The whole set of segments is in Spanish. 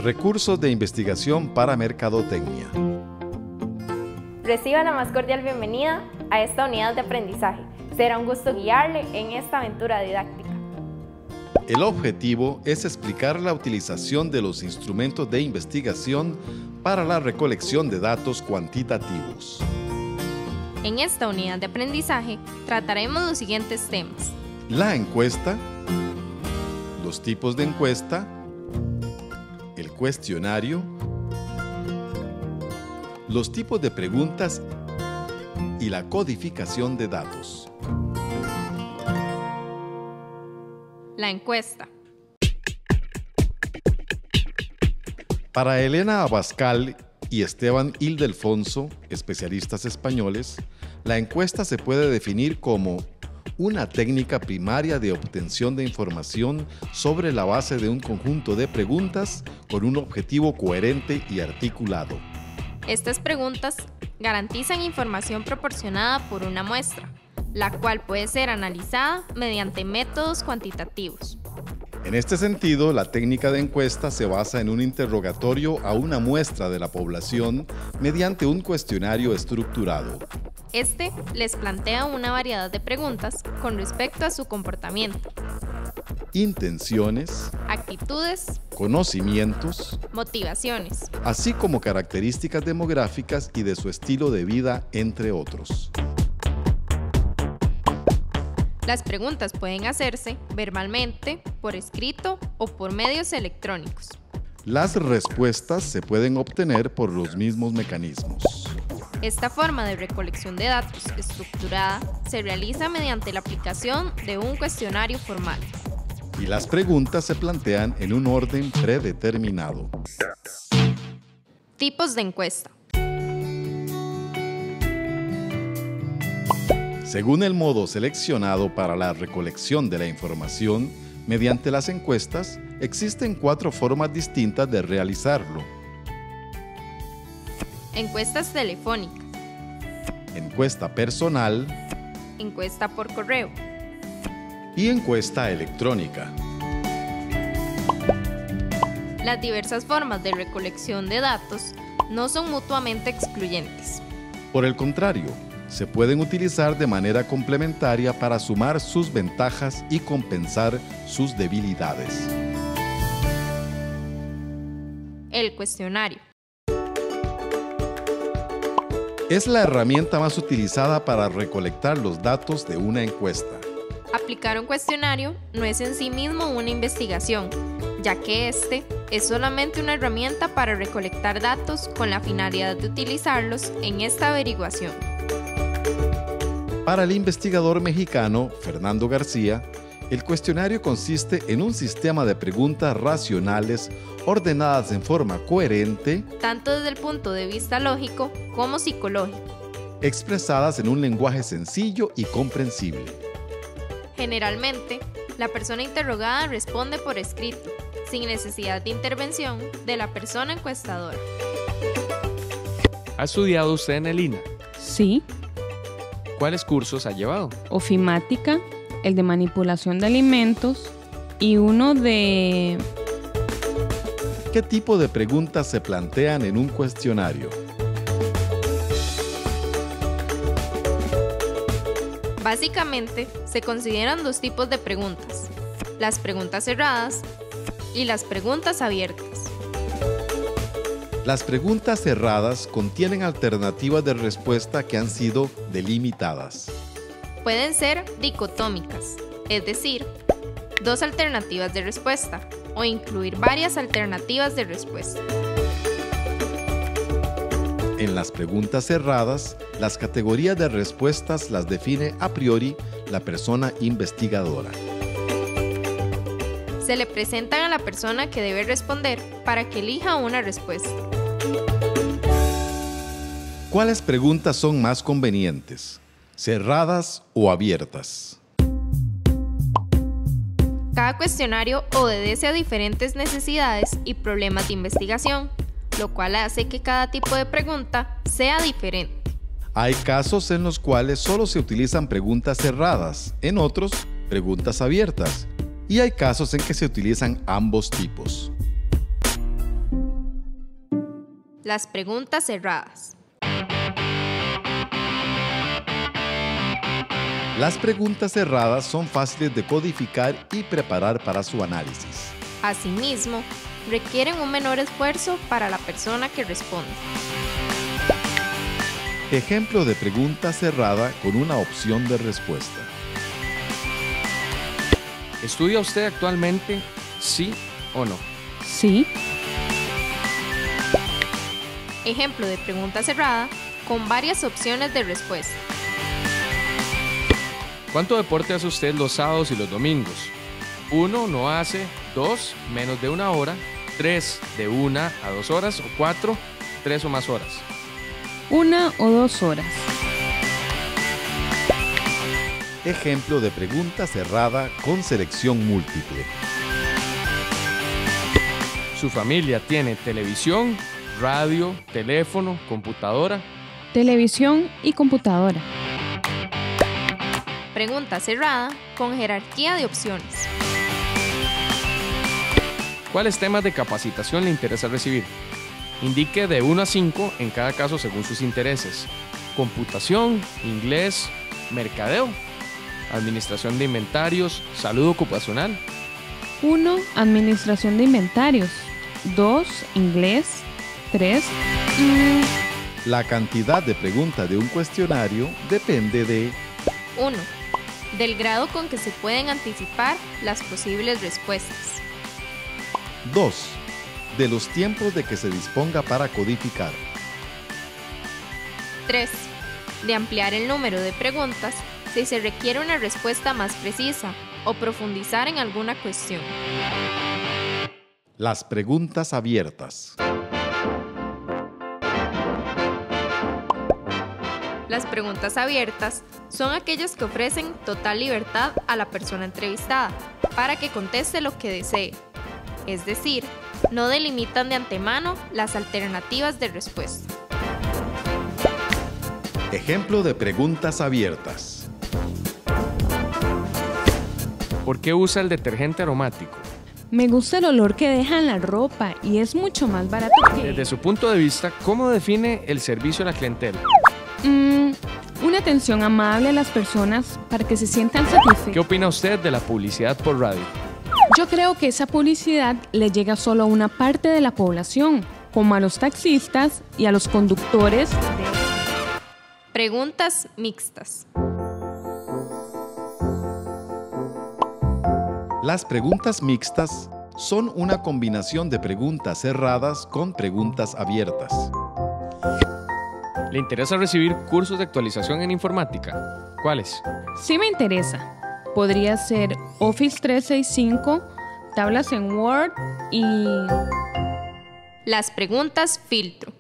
Recursos de investigación para mercadotecnia. Reciba la más cordial bienvenida a esta unidad de aprendizaje. Será un gusto guiarle en esta aventura didáctica. El objetivo es explicar la utilización de los instrumentos de investigación para la recolección de datos cuantitativos. En esta unidad de aprendizaje trataremos los siguientes temas: la encuesta, los tipos de encuesta, el cuestionario, los tipos de preguntas y la codificación de datos. La encuesta. Para Elena Abascal y Esteban Ildefonso, especialistas españoles, la encuesta se puede definir como una técnica primaria de obtención de información sobre la base de un conjunto de preguntas con un objetivo coherente y articulado. Estas preguntas garantizan información proporcionada por una muestra, la cual puede ser analizada mediante métodos cuantitativos. En este sentido, la técnica de encuesta se basa en un interrogatorio a una muestra de la población mediante un cuestionario estructurado. Este les plantea una variedad de preguntas con respecto a su comportamiento, intenciones, actitudes, conocimientos, motivaciones, así como características demográficas y de su estilo de vida, entre otros. Las preguntas pueden hacerse verbalmente, por escrito o por medios electrónicos. Las respuestas se pueden obtener por los mismos mecanismos. Esta forma de recolección de datos estructurada se realiza mediante la aplicación de un cuestionario formal. Y las preguntas se plantean en un orden predeterminado. Tipos de encuesta. Según el modo seleccionado para la recolección de la información, mediante las encuestas, existen 4 formas distintas de realizarlo. Encuestas telefónicas. Encuesta personal. Encuesta por correo. Y encuesta electrónica. Las diversas formas de recolección de datos no son mutuamente excluyentes. Por el contrario, se pueden utilizar de manera complementaria para sumar sus ventajas y compensar sus debilidades. El cuestionario. Es la herramienta más utilizada para recolectar los datos de una encuesta. Aplicar un cuestionario no es en sí mismo una investigación, ya que este es solamente una herramienta para recolectar datos con la finalidad de utilizarlos en esta averiguación. Para el investigador mexicano Fernando García, el cuestionario consiste en un sistema de preguntas racionales ordenadas en forma coherente, tanto desde el punto de vista lógico como psicológico, expresadas en un lenguaje sencillo y comprensible. Generalmente, la persona interrogada responde por escrito, sin necesidad de intervención de la persona encuestadora. ¿Ha estudiado usted en el INA? Sí. ¿Cuáles cursos ha llevado? Ofimática, el de manipulación de alimentos y uno de... ¿Qué tipo de preguntas se plantean en un cuestionario? Básicamente, se consideran 2 tipos de preguntas: las preguntas cerradas y las preguntas abiertas. Las preguntas cerradas contienen alternativas de respuesta que han sido delimitadas. Pueden ser dicotómicas, es decir, 2 alternativas de respuesta, o incluir varias alternativas de respuesta. En las preguntas cerradas, las categorías de respuestas las define a priori la persona investigadora. Se le presentan a la persona que debe responder para que elija una respuesta. ¿Cuáles preguntas son más convenientes? ¿Cerradas o abiertas? Cada cuestionario obedece a diferentes necesidades y problemas de investigación, lo cual hace que cada tipo de pregunta sea diferente. Hay casos en los cuales solo se utilizan preguntas cerradas, en otros, preguntas abiertas, y hay casos en que se utilizan ambos tipos. Las preguntas cerradas. Las preguntas cerradas son fáciles de codificar y preparar para su análisis. Asimismo, requieren un menor esfuerzo para la persona que responde. Ejemplo de pregunta cerrada con una opción de respuesta. ¿Estudia usted actualmente? ¿Sí o no? Sí. Ejemplo de pregunta cerrada con varias opciones de respuesta. ¿Cuánto deporte hace usted los sábados y los domingos? 1, no hace. 2, menos de 1 hora. 3, de 1 a 2 horas. O 4, 3 o más horas. 1 o 2 horas. Ejemplo de pregunta cerrada con selección múltiple. ¿Su familia tiene televisión, radio, teléfono, computadora? Televisión y computadora. Pregunta cerrada con jerarquía de opciones. ¿Cuáles temas de capacitación le interesa recibir? Indique de 1 a 5 en cada caso según sus intereses. Computación, inglés, mercadeo, administración de inventarios, salud ocupacional. 1. Administración de inventarios. 2. Inglés. 3. La cantidad de preguntas de un cuestionario depende de 1. Del grado con que se pueden anticipar las posibles respuestas. 2. De los tiempos de que se disponga para codificar. 3. De ampliar el número de preguntas si se requiere una respuesta más precisa o profundizar en alguna cuestión. Las preguntas abiertas. Las preguntas abiertas son aquellas que ofrecen total libertad a la persona entrevistada para que conteste lo que desee. Es decir, no delimitan de antemano las alternativas de respuesta. Ejemplo de preguntas abiertas. ¿Por qué usa el detergente aromático? Me gusta el olor que deja en la ropa y es mucho más barato que... Desde su punto de vista, ¿cómo define el servicio a la clientela? Una atención amable a las personas para que se sientan satisfechas. ¿Qué opina usted de la publicidad por radio? Yo creo que esa publicidad le llega solo a una parte de la población, como a los taxistas y a los conductores de... Preguntas mixtas. Las preguntas mixtas son una combinación de preguntas cerradas con preguntas abiertas. ¿Le interesa recibir cursos de actualización en informática? ¿Cuáles? Sí me interesa. Podría ser Office 365, tablas en Word y... Las preguntas filtro.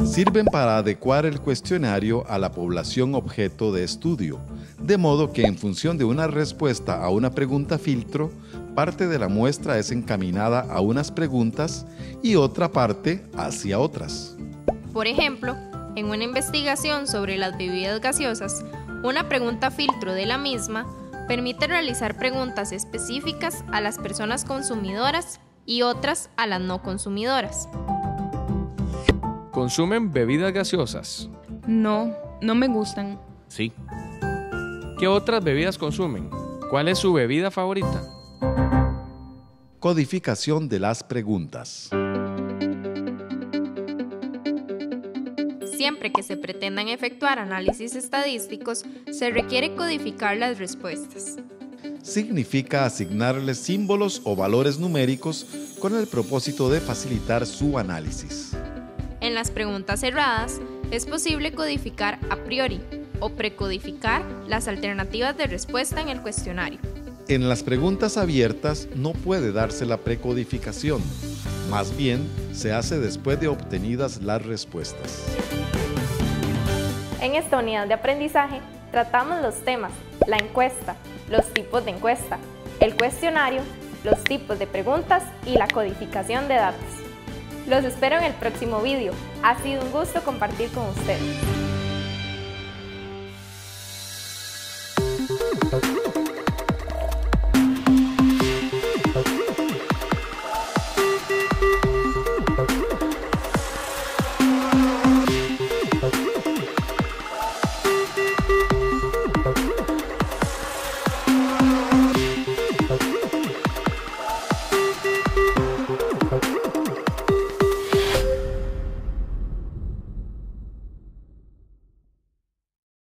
Sirven para adecuar el cuestionario a la población objeto de estudio, de modo que en función de una respuesta a una pregunta filtro, parte de la muestra es encaminada a unas preguntas y otra parte hacia otras. Por ejemplo, en una investigación sobre las bebidas gaseosas, una pregunta filtro de la misma permite realizar preguntas específicas a las personas consumidoras y otras a las no consumidoras. ¿Consumen bebidas gaseosas? No, no me gustan. Sí. ¿Qué otras bebidas consumen? ¿Cuál es su bebida favorita? Codificación de las preguntas. Siempre que se pretendan efectuar análisis estadísticos, se requiere codificar las respuestas. Significa asignarles símbolos o valores numéricos con el propósito de facilitar su análisis. En las preguntas cerradas, es posible codificar a priori o precodificar las alternativas de respuesta en el cuestionario. En las preguntas abiertas no puede darse la precodificación, más bien se hace después de obtenidas las respuestas. En esta unidad de aprendizaje tratamos los temas, la encuesta, los tipos de encuesta, el cuestionario, los tipos de preguntas y la codificación de datos. Los espero en el próximo vídeo. Ha sido un gusto compartir con ustedes.